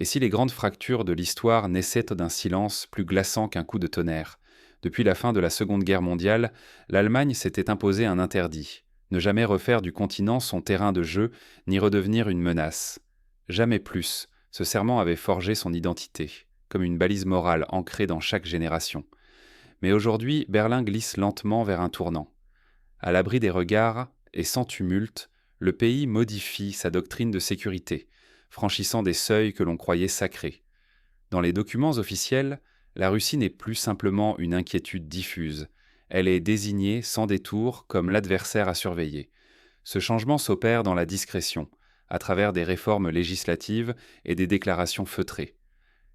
Et si les grandes fractures de l'histoire naissaient d'un silence plus glaçant qu'un coup de tonnerre? Depuis la fin de la Seconde Guerre mondiale, l'Allemagne s'était imposé un interdit: ne jamais refaire du continent son terrain de jeu, ni redevenir une menace. Jamais plus, ce serment avait forgé son identité, comme une balise morale ancrée dans chaque génération. Mais aujourd'hui, Berlin glisse lentement vers un tournant. À l'abri des regards et sans tumulte, le pays modifie sa doctrine de sécurité, franchissant des seuils que l'on croyait sacrés. Dans les documents officiels, la Russie n'est plus simplement une inquiétude diffuse. Elle est désignée sans détour comme l'adversaire à surveiller. Ce changement s'opère dans la discrétion, à travers des réformes législatives et des déclarations feutrées.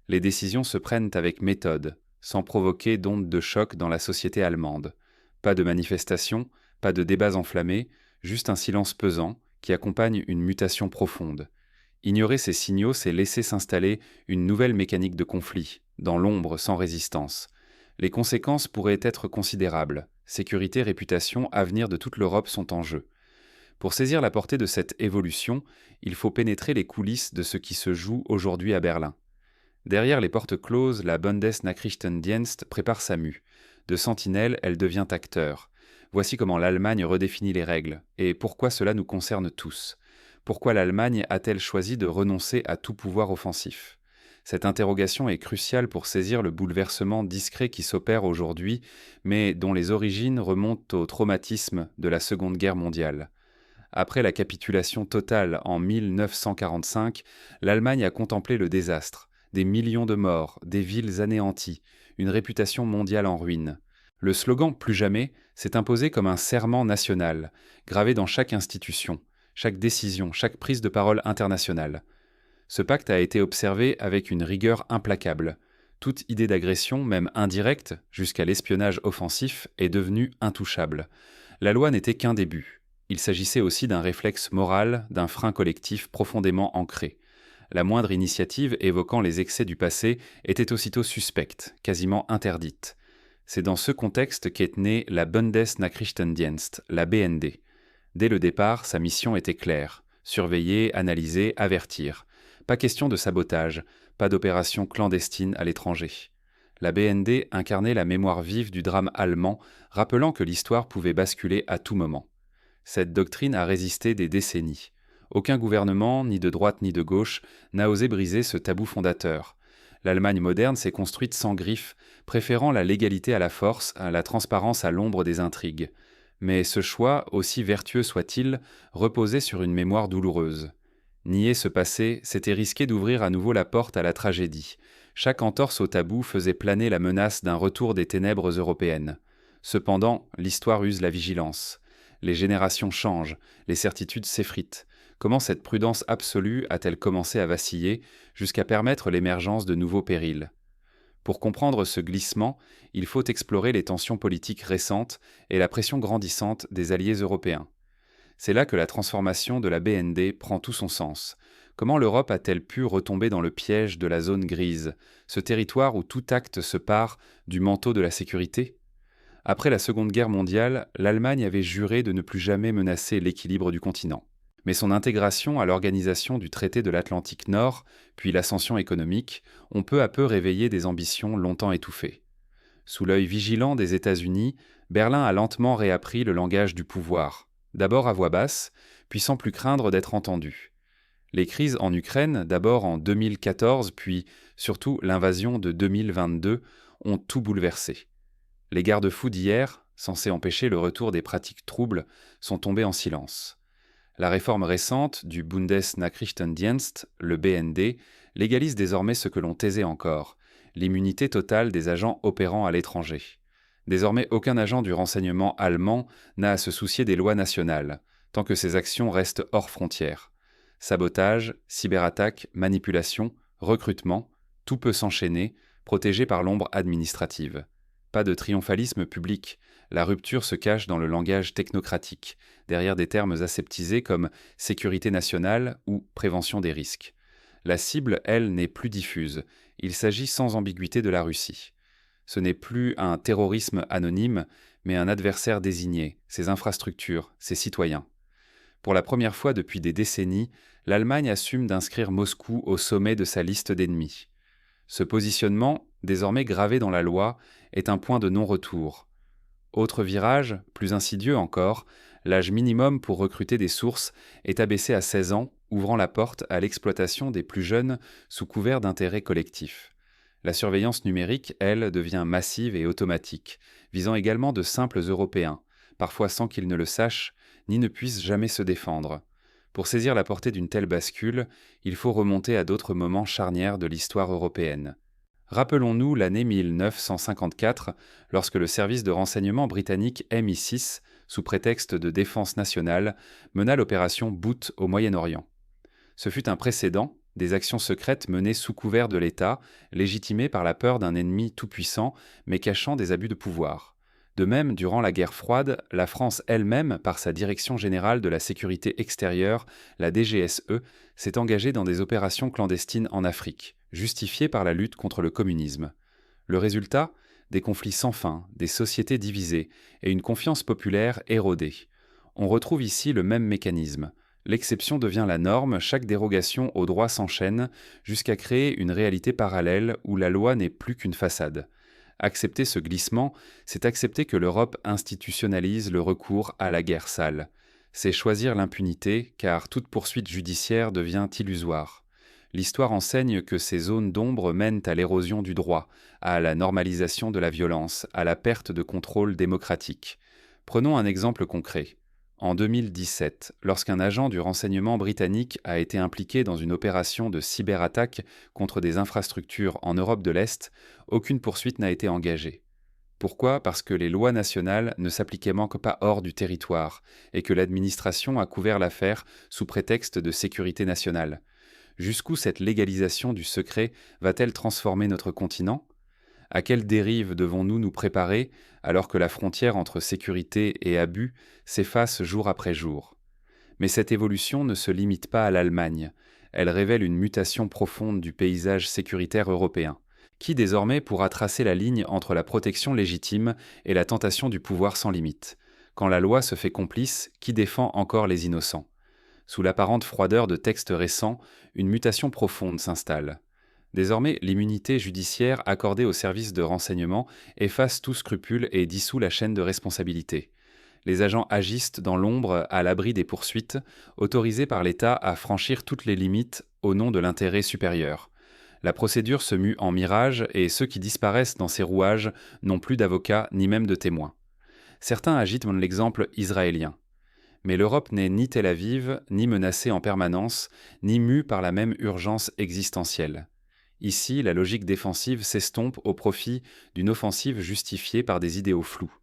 Les décisions se prennent avec méthode, sans provoquer d'ondes de choc dans la société allemande. Pas de manifestations, pas de débats enflammés, juste un silence pesant qui accompagne une mutation profonde. Ignorer ces signaux, c'est laisser s'installer une nouvelle mécanique de conflit, dans l'ombre sans résistance. Les conséquences pourraient être considérables. Sécurité, réputation, avenir de toute l'Europe sont en jeu. Pour saisir la portée de cette évolution, il faut pénétrer les coulisses de ce qui se joue aujourd'hui à Berlin. Derrière les portes closes, la Bundesnachrichtendienst prépare sa mue. De sentinelle, elle devient acteur. Voici comment l'Allemagne redéfinit les règles, et pourquoi cela nous concerne tous. Pourquoi l'Allemagne a-t-elle choisi de renoncer à tout pouvoir offensif? Cette interrogation est cruciale pour saisir le bouleversement discret qui s'opère aujourd'hui, mais dont les origines remontent au traumatisme de la Seconde Guerre mondiale. Après la capitulation totale en 1945, l'Allemagne a contemplé le désastre: des millions de morts, des villes anéanties, une réputation mondiale en ruine. Le slogan « Plus jamais » s'est imposé comme un serment national, gravé dans chaque institution, chaque décision, chaque prise de parole internationale. Ce pacte a été observé avec une rigueur implacable. Toute idée d'agression, même indirecte, jusqu'à l'espionnage offensif, est devenue intouchable. La loi n'était qu'un début. Il s'agissait aussi d'un réflexe moral, d'un frein collectif profondément ancré. La moindre initiative évoquant les excès du passé était aussitôt suspecte, quasiment interdite. C'est dans ce contexte qu'est née la Bundesnachrichtendienst, la BND. Dès le départ, sa mission était claire: surveiller, analyser, avertir. Pas question de sabotage, pas d'opération clandestine à l'étranger. La BND incarnait la mémoire vive du drame allemand, rappelant que l'histoire pouvait basculer à tout moment. Cette doctrine a résisté des décennies. Aucun gouvernement, ni de droite ni de gauche, n'a osé briser ce tabou fondateur. L'Allemagne moderne s'est construite sans griffes, préférant la légalité à la force, la transparence à l'ombre des intrigues. Mais ce choix, aussi vertueux soit-il, reposait sur une mémoire douloureuse. Nier ce passé, c'était risquer d'ouvrir à nouveau la porte à la tragédie. Chaque entorse au tabou faisait planer la menace d'un retour des ténèbres européennes. Cependant, l'histoire use la vigilance. Les générations changent, les certitudes s'effritent. Comment cette prudence absolue a-t-elle commencé à vaciller jusqu'à permettre l'émergence de nouveaux périls? Pour comprendre ce glissement, il faut explorer les tensions politiques récentes et la pression grandissante des alliés européens. C'est là que la transformation de la BND prend tout son sens. Comment l'Europe a-t-elle pu retomber dans le piège de la zone grise, ce territoire où tout acte se pare du manteau de la sécurité? Après la Seconde Guerre mondiale, l'Allemagne avait juré de ne plus jamais menacer l'équilibre du continent. Mais son intégration à l'organisation du traité de l'Atlantique Nord, puis l'ascension économique, ont peu à peu réveillé des ambitions longtemps étouffées. Sous l'œil vigilant des États-Unis, Berlin a lentement réappris le langage du pouvoir, d'abord à voix basse, puis sans plus craindre d'être entendu. Les crises en Ukraine, d'abord en 2014, puis surtout l'invasion de 2022, ont tout bouleversé. Les garde-fous d'hier, censés empêcher le retour des pratiques troubles, sont tombés en silence. La réforme récente du Bundesnachrichtendienst, le BND, légalise désormais ce que l'on taisait encore: l'immunité totale des agents opérant à l'étranger. Désormais, aucun agent du renseignement allemand n'a à se soucier des lois nationales, tant que ses actions restent hors frontières. Sabotage, cyberattaque, manipulation, recrutement, tout peut s'enchaîner, protégé par l'ombre administrative. Pas de triomphalisme public, la rupture se cache dans le langage technocratique, derrière des termes aseptisés comme sécurité nationale ou prévention des risques. La cible, elle, n'est plus diffuse. Il s'agit sans ambiguïté de la Russie. Ce n'est plus un terrorisme anonyme, mais un adversaire désigné, ses infrastructures, ses citoyens. Pour la première fois depuis des décennies, l'Allemagne assume d'inscrire Moscou au sommet de sa liste d'ennemis. Ce positionnement, désormais gravé dans la loi, est un point de non-retour. Autre virage, plus insidieux encore, l'âge minimum pour recruter des sources est abaissé à 16 ans, ouvrant la porte à l'exploitation des plus jeunes sous couvert d'intérêts collectifs. La surveillance numérique, elle, devient massive et automatique, visant également de simples Européens, parfois sans qu'ils ne le sachent, ni ne puissent jamais se défendre. Pour saisir la portée d'une telle bascule, il faut remonter à d'autres moments charnières de l'histoire européenne. Rappelons-nous l'année 1954, lorsque le service de renseignement britannique MI6, sous prétexte de défense nationale, mena l'opération Boot au Moyen-Orient. Ce fut un précédent, des actions secrètes menées sous couvert de l'État, légitimées par la peur d'un ennemi tout-puissant, mais cachant des abus de pouvoir. De même, durant la guerre froide, la France elle-même, par sa Direction générale de la sécurité extérieure, la DGSE, s'est engagée dans des opérations clandestines en Afrique, justifiées par la lutte contre le communisme. Le résultat ? Des conflits sans fin, des sociétés divisées et une confiance populaire érodée. On retrouve ici le même mécanisme. L'exception devient la norme, chaque dérogation au droit s'enchaîne, jusqu'à créer une réalité parallèle où la loi n'est plus qu'une façade. Accepter ce glissement, c'est accepter que l'Europe institutionnalise le recours à la guerre sale. C'est choisir l'impunité, car toute poursuite judiciaire devient illusoire. L'histoire enseigne que ces zones d'ombre mènent à l'érosion du droit, à la normalisation de la violence, à la perte de contrôle démocratique. Prenons un exemple concret. En 2017, lorsqu'un agent du renseignement britannique a été impliqué dans une opération de cyberattaque contre des infrastructures en Europe de l'Est, aucune poursuite n'a été engagée. Pourquoi ? Parce que les lois nationales ne s'appliquaient manque pas hors du territoire et que l'administration a couvert l'affaire sous prétexte de sécurité nationale. Jusqu'où cette légalisation du secret va-t-elle transformer notre continent ? À quelle dérive devons-nous nous préparer alors que la frontière entre sécurité et abus s'efface jour après jour ? Mais cette évolution ne se limite pas à l'Allemagne. Elle révèle une mutation profonde du paysage sécuritaire européen. Qui désormais pourra tracer la ligne entre la protection légitime et la tentation du pouvoir sans limite ? Quand la loi se fait complice, qui défend encore les innocents ? Sous l'apparente froideur de textes récents, une mutation profonde s'installe. Désormais, l'immunité judiciaire accordée aux services de renseignement efface tout scrupule et dissout la chaîne de responsabilité. Les agents agissent dans l'ombre à l'abri des poursuites, autorisés par l'État à franchir toutes les limites au nom de l'intérêt supérieur. La procédure se mue en mirage et ceux qui disparaissent dans ces rouages n'ont plus d'avocats ni même de témoins. Certains agitent l'exemple israélien. Mais l'Europe n'est ni Tel Aviv, ni menacée en permanence, ni mue par la même urgence existentielle. Ici, la logique défensive s'estompe au profit d'une offensive justifiée par des idéaux flous.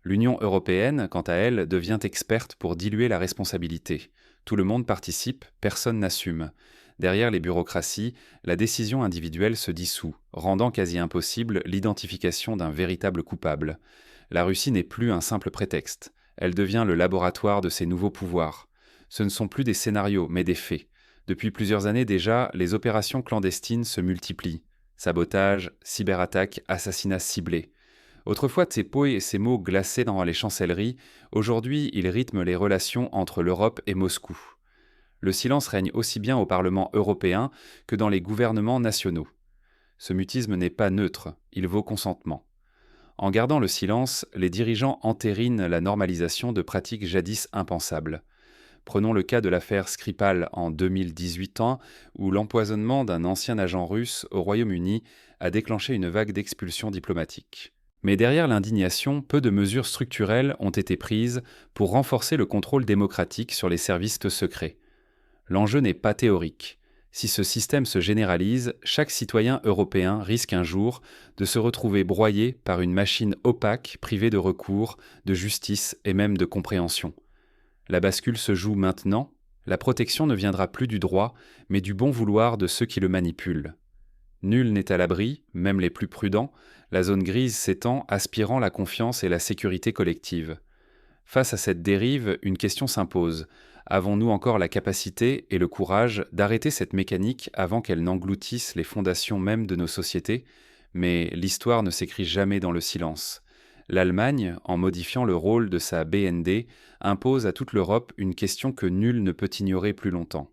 L'Union européenne, quant à elle, devient experte pour diluer la responsabilité. Tout le monde participe, personne n'assume. Derrière les bureaucraties, la décision individuelle se dissout, rendant quasi impossible l'identification d'un véritable coupable. La Russie n'est plus un simple prétexte. Elle devient le laboratoire de ces nouveaux pouvoirs. Ce ne sont plus des scénarios, mais des faits. Depuis plusieurs années déjà, les opérations clandestines se multiplient. Sabotage, cyberattaques, assassinats ciblés. Autrefois Tseppo et ces mots glacés dans les chancelleries, aujourd'hui ils rythment les relations entre l'Europe et Moscou. Le silence règne aussi bien au Parlement européen que dans les gouvernements nationaux. Ce mutisme n'est pas neutre, il vaut consentement. En gardant le silence, les dirigeants entérinent la normalisation de pratiques jadis impensables. Prenons le cas de l'affaire Skripal en 2018, où l'empoisonnement d'un ancien agent russe au Royaume-Uni a déclenché une vague d'expulsions diplomatiques. Mais derrière l'indignation, peu de mesures structurelles ont été prises pour renforcer le contrôle démocratique sur les services secrets. L'enjeu n'est pas théorique. Si ce système se généralise, chaque citoyen européen risque un jour de se retrouver broyé par une machine opaque privée de recours, de justice et même de compréhension. La bascule se joue maintenant, la protection ne viendra plus du droit, mais du bon vouloir de ceux qui le manipulent. Nul n'est à l'abri, même les plus prudents, la zone grise s'étend, aspirant la confiance et la sécurité collective. Face à cette dérive, une question s'impose. Avons-nous encore la capacité et le courage d'arrêter cette mécanique avant qu'elle n'engloutisse les fondations mêmes de nos sociétés ? Mais l'histoire ne s'écrit jamais dans le silence. L'Allemagne, en modifiant le rôle de sa BND, impose à toute l'Europe une question que nul ne peut ignorer plus longtemps.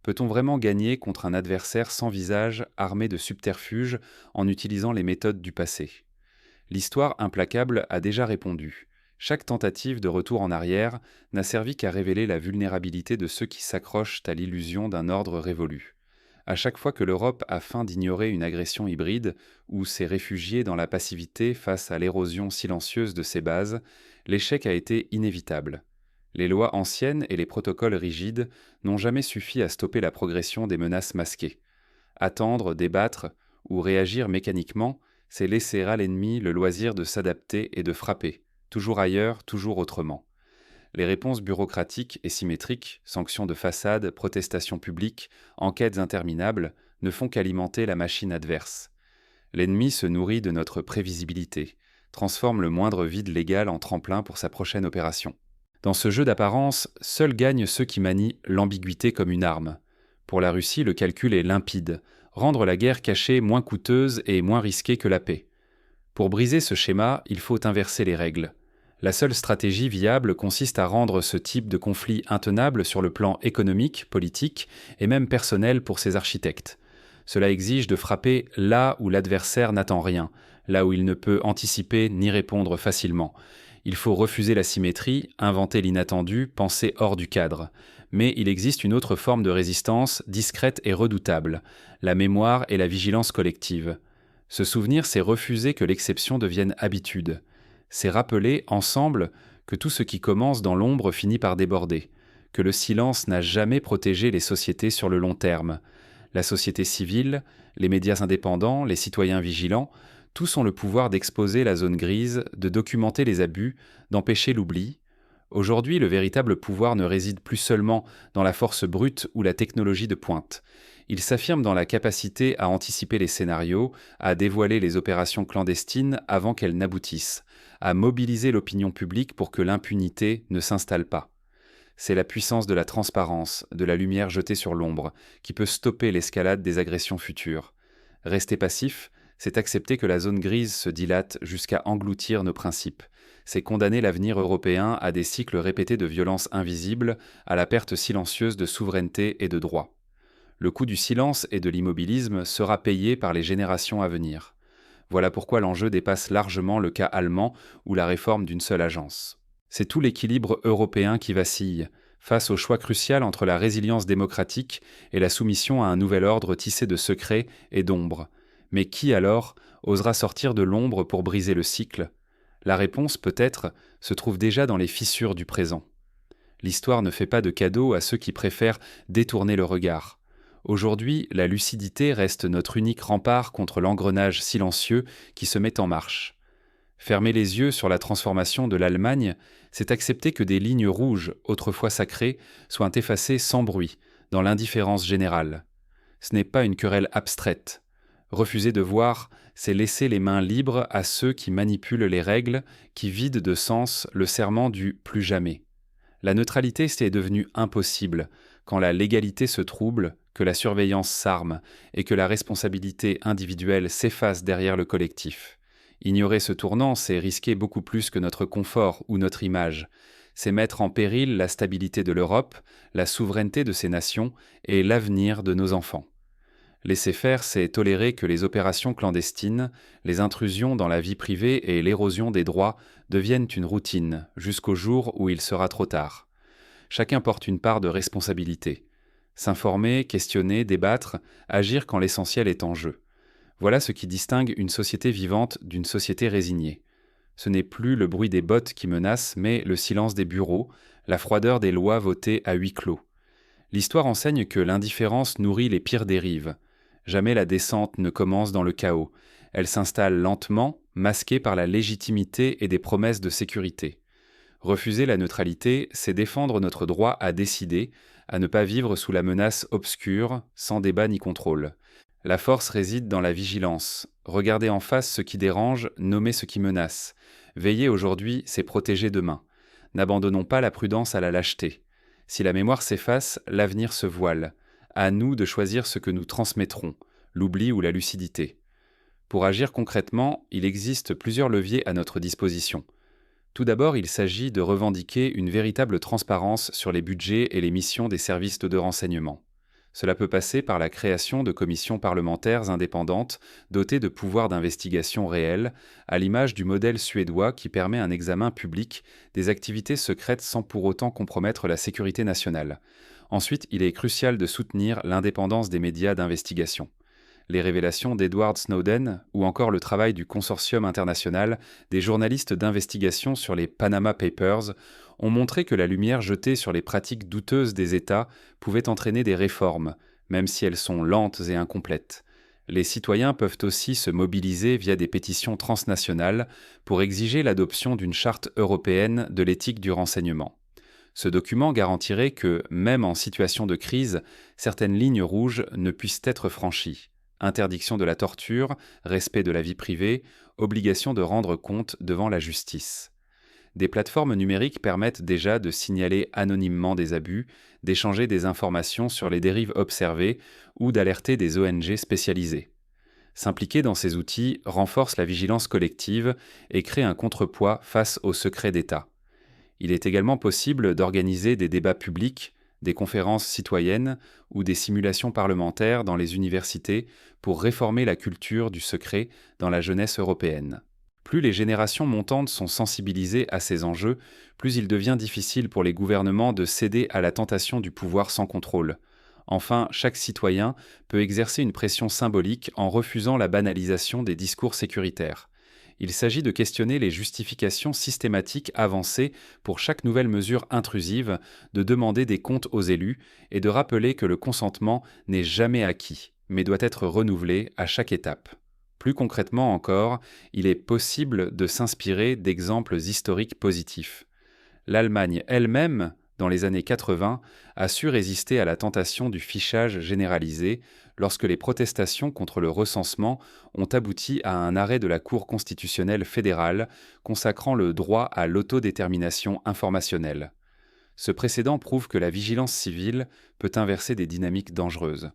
Peut-on vraiment gagner contre un adversaire sans visage, armé de subterfuges, en utilisant les méthodes du passé ? L'histoire implacable a déjà répondu. Chaque tentative de retour en arrière n'a servi qu'à révéler la vulnérabilité de ceux qui s'accrochent à l'illusion d'un ordre révolu. À chaque fois que l'Europe a feint d'ignorer une agression hybride ou s'est réfugiée dans la passivité face à l'érosion silencieuse de ses bases, l'échec a été inévitable. Les lois anciennes et les protocoles rigides n'ont jamais suffi à stopper la progression des menaces masquées. Attendre, débattre ou réagir mécaniquement, c'est laisser à l'ennemi le loisir de s'adapter et de frapper, toujours ailleurs, toujours autrement. Les réponses bureaucratiques et symétriques, sanctions de façade, protestations publiques, enquêtes interminables, ne font qu'alimenter la machine adverse. L'ennemi se nourrit de notre prévisibilité, transforme le moindre vide légal en tremplin pour sa prochaine opération. Dans ce jeu d'apparence, seuls gagnent ceux qui manient l'ambiguïté comme une arme. Pour la Russie, le calcul est limpide, rendre la guerre cachée moins coûteuse et moins risquée que la paix. Pour briser ce schéma, il faut inverser les règles. La seule stratégie viable consiste à rendre ce type de conflit intenable sur le plan économique, politique et même personnel pour ses architectes. Cela exige de frapper là où l'adversaire n'attend rien, là où il ne peut anticiper ni répondre facilement. Il faut refuser la symétrie, inventer l'inattendu, penser hors du cadre. Mais il existe une autre forme de résistance, discrète et redoutable, la mémoire et la vigilance collective. Se souvenir, c'est refuser que l'exception devienne habitude. C'est rappeler, ensemble, que tout ce qui commence dans l'ombre finit par déborder, que le silence n'a jamais protégé les sociétés sur le long terme. La société civile, les médias indépendants, les citoyens vigilants, tous ont le pouvoir d'exposer la zone grise, de documenter les abus, d'empêcher l'oubli. Aujourd'hui, le véritable pouvoir ne réside plus seulement dans la force brute ou la technologie de pointe. Il s'affirme dans la capacité à anticiper les scénarios, à dévoiler les opérations clandestines avant qu'elles n'aboutissent, à mobiliser l'opinion publique pour que l'impunité ne s'installe pas. C'est la puissance de la transparence, de la lumière jetée sur l'ombre, qui peut stopper l'escalade des agressions futures. Rester passif, c'est accepter que la zone grise se dilate jusqu'à engloutir nos principes. C'est condamner l'avenir européen à des cycles répétés de violences invisibles, à la perte silencieuse de souveraineté et de droits. Le coût du silence et de l'immobilisme sera payé par les générations à venir. Voilà pourquoi l'enjeu dépasse largement le cas allemand ou la réforme d'une seule agence. C'est tout l'équilibre européen qui vacille, face au choix crucial entre la résilience démocratique et la soumission à un nouvel ordre tissé de secrets et d'ombres. Mais qui alors osera sortir de l'ombre pour briser le cycle ? La réponse, peut-être, se trouve déjà dans les fissures du présent. L'histoire ne fait pas de cadeaux à ceux qui préfèrent détourner le regard. Aujourd'hui, la lucidité reste notre unique rempart contre l'engrenage silencieux qui se met en marche. Fermer les yeux sur la transformation de l'Allemagne, c'est accepter que des lignes rouges, autrefois sacrées, soient effacées sans bruit, dans l'indifférence générale. Ce n'est pas une querelle abstraite. Refuser de voir, c'est laisser les mains libres à ceux qui manipulent les règles, qui vident de sens le serment du « plus jamais ». La neutralité, c'est devenu impossible, quand la légalité se trouble, que la surveillance s'arme et que la responsabilité individuelle s'efface derrière le collectif. Ignorer ce tournant, c'est risquer beaucoup plus que notre confort ou notre image. C'est mettre en péril la stabilité de l'Europe, la souveraineté de ses nations et l'avenir de nos enfants. Laisser faire, c'est tolérer que les opérations clandestines, les intrusions dans la vie privée et l'érosion des droits deviennent une routine, jusqu'au jour où il sera trop tard. Chacun porte une part de responsabilité. S'informer, questionner, débattre, agir quand l'essentiel est en jeu. Voilà ce qui distingue une société vivante d'une société résignée. Ce n'est plus le bruit des bottes qui menace, mais le silence des bureaux, la froideur des lois votées à huis clos. L'histoire enseigne que l'indifférence nourrit les pires dérives. Jamais la descente ne commence dans le chaos. Elle s'installe lentement, masquée par la légitimité et des promesses de sécurité. Refuser la neutralité, c'est défendre notre droit à décider, à ne pas vivre sous la menace obscure, sans débat ni contrôle. La force réside dans la vigilance. Regarder en face ce qui dérange, nommer ce qui menace. Veiller aujourd'hui, c'est protéger demain. N'abandonnons pas la prudence à la lâcheté. Si la mémoire s'efface, l'avenir se voile. À nous de choisir ce que nous transmettrons, l'oubli ou la lucidité. Pour agir concrètement, il existe plusieurs leviers à notre disposition. Tout d'abord, il s'agit de revendiquer une véritable transparence sur les budgets et les missions des services de renseignement. Cela peut passer par la création de commissions parlementaires indépendantes dotées de pouvoirs d'investigation réels, à l'image du modèle suédois qui permet un examen public des activités secrètes sans pour autant compromettre la sécurité nationale. Ensuite, il est crucial de soutenir l'indépendance des médias d'investigation. Les révélations d'Edward Snowden ou encore le travail du consortium international des journalistes d'investigation sur les Panama Papers ont montré que la lumière jetée sur les pratiques douteuses des États pouvait entraîner des réformes, même si elles sont lentes et incomplètes. Les citoyens peuvent aussi se mobiliser via des pétitions transnationales pour exiger l'adoption d'une charte européenne de l'éthique du renseignement. Ce document garantirait que, même en situation de crise, certaines lignes rouges ne puissent être franchies. Interdiction de la torture, respect de la vie privée, obligation de rendre compte devant la justice. Des plateformes numériques permettent déjà de signaler anonymement des abus, d'échanger des informations sur les dérives observées ou d'alerter des ONG spécialisées. S'impliquer dans ces outils renforce la vigilance collective et crée un contrepoids face au secret d'État. Il est également possible d'organiser des débats publics, des conférences citoyennes ou des simulations parlementaires dans les universités pour réformer la culture du secret dans la jeunesse européenne. Plus les générations montantes sont sensibilisées à ces enjeux, plus il devient difficile pour les gouvernements de céder à la tentation du pouvoir sans contrôle. Enfin, chaque citoyen peut exercer une pression symbolique en refusant la banalisation des discours sécuritaires. Il s'agit de questionner les justifications systématiques avancées pour chaque nouvelle mesure intrusive, de demander des comptes aux élus et de rappeler que le consentement n'est jamais acquis, mais doit être renouvelé à chaque étape. Plus concrètement encore, il est possible de s'inspirer d'exemples historiques positifs. L'Allemagne elle-même, dans les années 80, a su résister à la tentation du fichage généralisé lorsque les protestations contre le recensement ont abouti à un arrêt de la Cour constitutionnelle fédérale consacrant le droit à l'autodétermination informationnelle. Ce précédent prouve que la vigilance civile peut inverser des dynamiques dangereuses.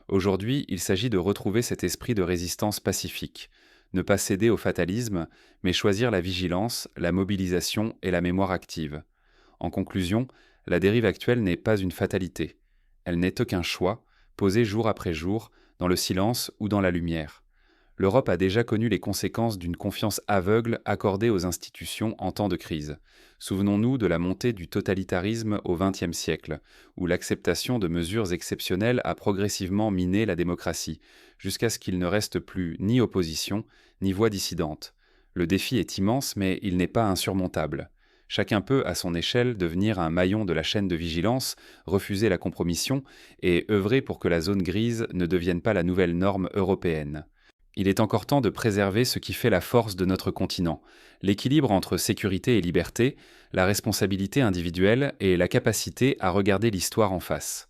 Aujourd'hui, il s'agit de retrouver cet esprit de résistance pacifique, ne pas céder au fatalisme, mais choisir la vigilance, la mobilisation et la mémoire active. En conclusion, la dérive actuelle n'est pas une fatalité. Elle n'est qu'un choix, posé jour après jour, dans le silence ou dans la lumière. L'Europe a déjà connu les conséquences d'une confiance aveugle accordée aux institutions en temps de crise. Souvenons-nous de la montée du totalitarisme au XXe siècle, où l'acceptation de mesures exceptionnelles a progressivement miné la démocratie, jusqu'à ce qu'il ne reste plus ni opposition, ni voix dissidente. Le défi est immense, mais il n'est pas insurmontable. Chacun peut, à son échelle, devenir un maillon de la chaîne de vigilance, refuser la compromission et œuvrer pour que la zone grise ne devienne pas la nouvelle norme européenne. Il est encore temps de préserver ce qui fait la force de notre continent, l'équilibre entre sécurité et liberté, la responsabilité individuelle et la capacité à regarder l'histoire en face.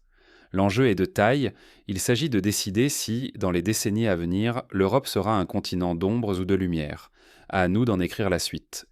L'enjeu est de taille, il s'agit de décider si, dans les décennies à venir, l'Europe sera un continent d'ombres ou de lumière. À nous d'en écrire la suite.